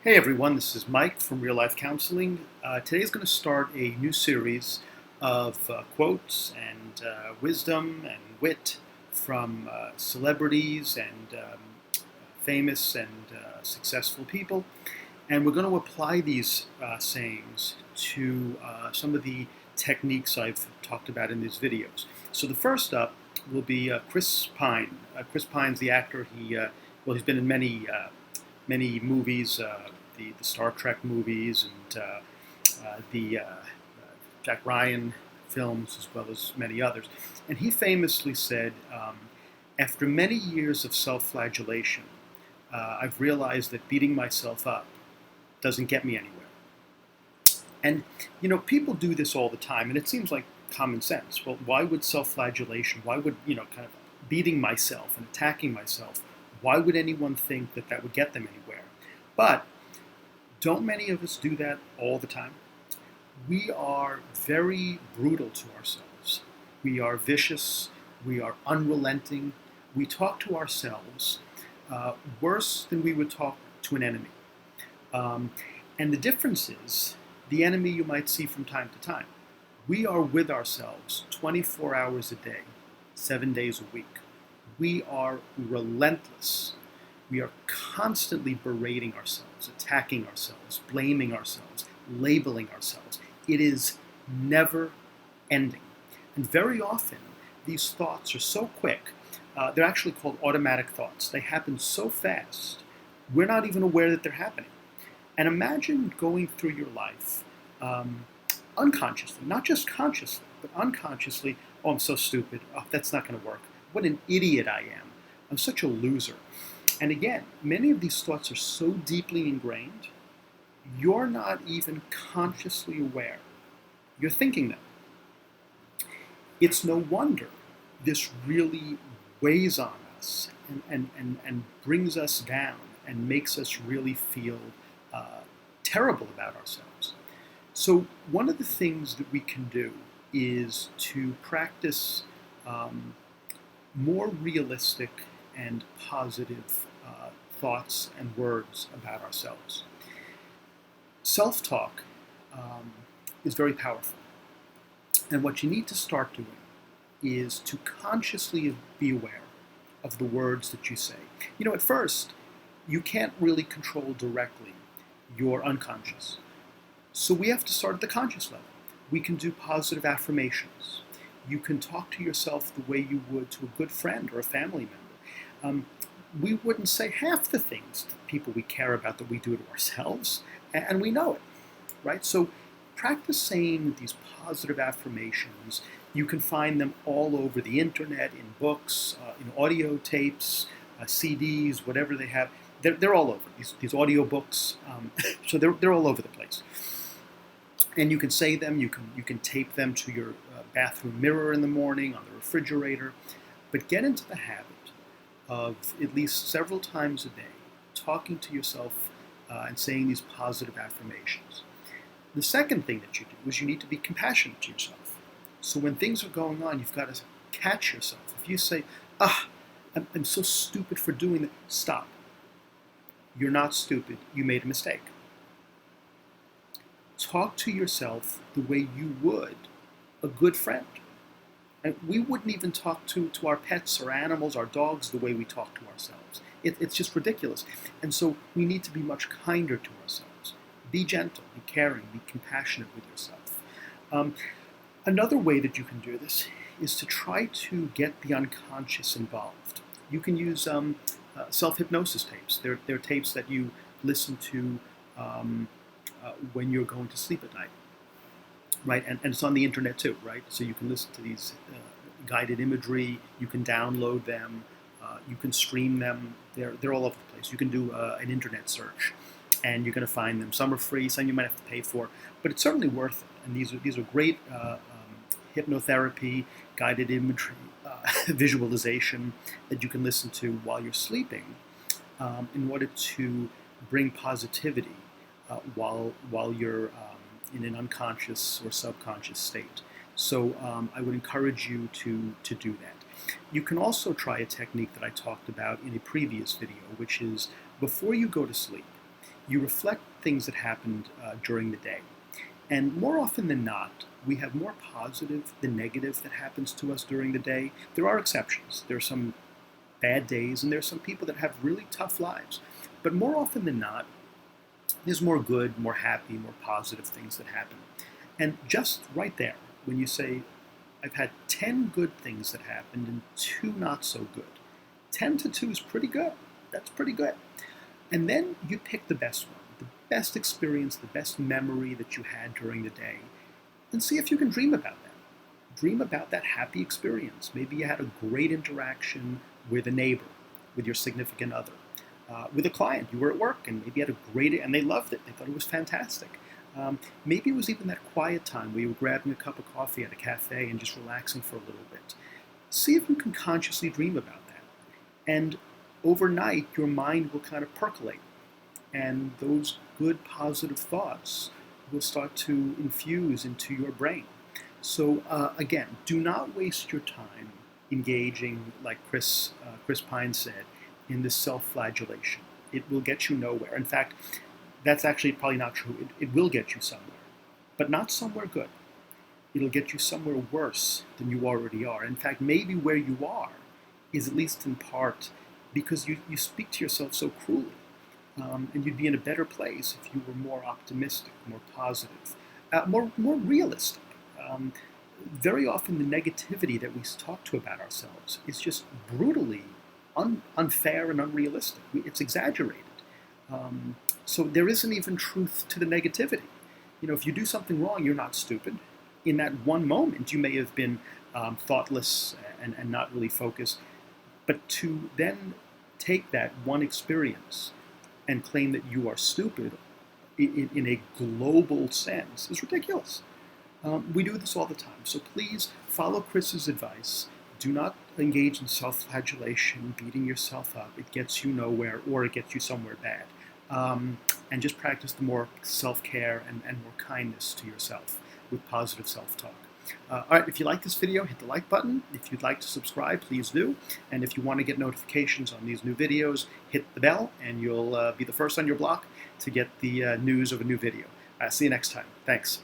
Hey everyone, this is Mike from Real Life Counseling. Today is going to start a new series of quotes and wisdom and wit from celebrities and famous and successful people. And we're going to apply these sayings to some of the techniques I've talked about in these videos. So the first up will be Chris Pine. Chris Pine's the actor. He's been in many movies, the Star Trek movies, and the Jack Ryan films, as well as many others. And he famously said, after many years of self-flagellation, I've realized that beating myself up doesn't get me anywhere. And, people do this all the time, and it seems like common sense. Well, why would self-flagellation, why would, kind of beating myself and attacking myself, why would anyone think that that would get them anywhere? But don't many of us do that all the time? We are very brutal to ourselves. We are vicious. We are unrelenting. We talk to ourselves worse than we would talk to an enemy. And the difference is, the enemy you might see from time to time. We are with ourselves 24 hours a day, 7 days a week. We are relentless. We are constantly berating ourselves, attacking ourselves, blaming ourselves, labeling ourselves. It is never ending. And very often, these thoughts are so quick, they're actually called automatic thoughts. They happen so fast, we're not even aware that they're happening. And imagine going through your life unconsciously, not just consciously, but unconsciously. Oh, I'm so stupid. Oh, that's not going to work. What an idiot I am. I'm such a loser. And again, many of these thoughts are so deeply ingrained, you're not even consciously aware. You're thinking them. It's no wonder this really weighs on us and brings us down and makes us really feel terrible about ourselves. So one of the things that we can do is to practice more realistic and positive thoughts and words about ourselves. Self-talk is very powerful. And what you need to start doing is to consciously be aware of the words that you say. At first, you can't really control directly your unconscious. So we have to start at the conscious level. We can do positive affirmations. You can talk to yourself the way you would to a good friend or a family member. We wouldn't say half the things to people we care about that we do to ourselves, and we know it, right? So practice saying these positive affirmations. You can find them all over the internet, in books, in audio tapes, CDs, whatever they have. They're all over, these audio books. So they're all over the place. And you can say them, you can tape them to your bathroom mirror in the morning, on the refrigerator. But get into the habit of at least several times a day talking to yourself and saying these positive affirmations. The second thing that you do is you need to be compassionate to yourself. So when things are going on, you've got to catch yourself. If you say, I'm so stupid for doing that, stop. You're not stupid. You made a mistake. Talk to yourself the way you would a good friend. And we wouldn't even talk to our pets or animals, our dogs, the way we talk to ourselves. It's just ridiculous. And so we need to be much kinder to ourselves. Be gentle, be caring, be compassionate with yourself. Another way that you can do this is to try to get the unconscious involved. You can use self-hypnosis tapes. They're tapes that you listen to when you're going to sleep at night, right? And it's on the internet too, right? So you can listen to these guided imagery. You can download them. You can stream them. They're all over the place. You can do an internet search, and you're going to find them. Some are free. Some you might have to pay for, but it's certainly worth it. And these are great hypnotherapy, guided imagery, visualization that you can listen to while you're sleeping in order to bring positivity while you're in an unconscious or subconscious state. So I would encourage you to do that. You can also try a technique that I talked about in a previous video, which is before you go to sleep, you reflect things that happened during the day. And more often than not, we have more positive than negative that happens to us during the day. There are exceptions. There are some bad days, and there are some people that have really tough lives. But more often than not, there's more good, more happy, more positive things that happen. And just right there, when you say, I've had 10 good things that happened and 2 not so good, 10 to 2 is pretty good. That's pretty good. And then you pick the best one, the best experience, the best memory that you had during the day, and see if you can dream about that. Dream about that happy experience. Maybe you had a great interaction with a neighbor, with your significant other, with a client. You were at work and maybe you had a great, and they loved it. They thought it was fantastic. Maybe it was even that quiet time where you were grabbing a cup of coffee at a cafe and just relaxing for a little bit. See if you can consciously dream about that. And overnight, your mind will kind of percolate. And those good, positive thoughts will start to infuse into your brain. So again, do not waste your time engaging, like Chris Pine said, in this self-flagellation. It will get you nowhere. In fact, that's actually probably not true. It will get you somewhere, but not somewhere good. It'll get you somewhere worse than you already are. In fact, maybe where you are is at least in part because you speak to yourself so cruelly. And you'd be in a better place if you were more optimistic, more positive, more realistic. Very often the negativity that we talk to about ourselves is just brutally unfair and unrealistic. It's exaggerated. So there isn't even truth to the negativity. You know, if you do something wrong, you're not stupid. In that one moment, you may have been thoughtless and not really focused. But to then take that one experience and claim that you are stupid in a global sense is ridiculous. We do this all the time. So please follow Chris's advice. Do not engage in self-flagellation, beating yourself up. It gets you nowhere, or it gets you somewhere bad. And just practice the more self-care and more kindness to yourself with positive self-talk. All right, if you like this video, hit the like button. If you'd like to subscribe, please do. And if you want to get notifications on these new videos, hit the bell, and you'll be the first on your block to get the news of a new video. See you next time. Thanks.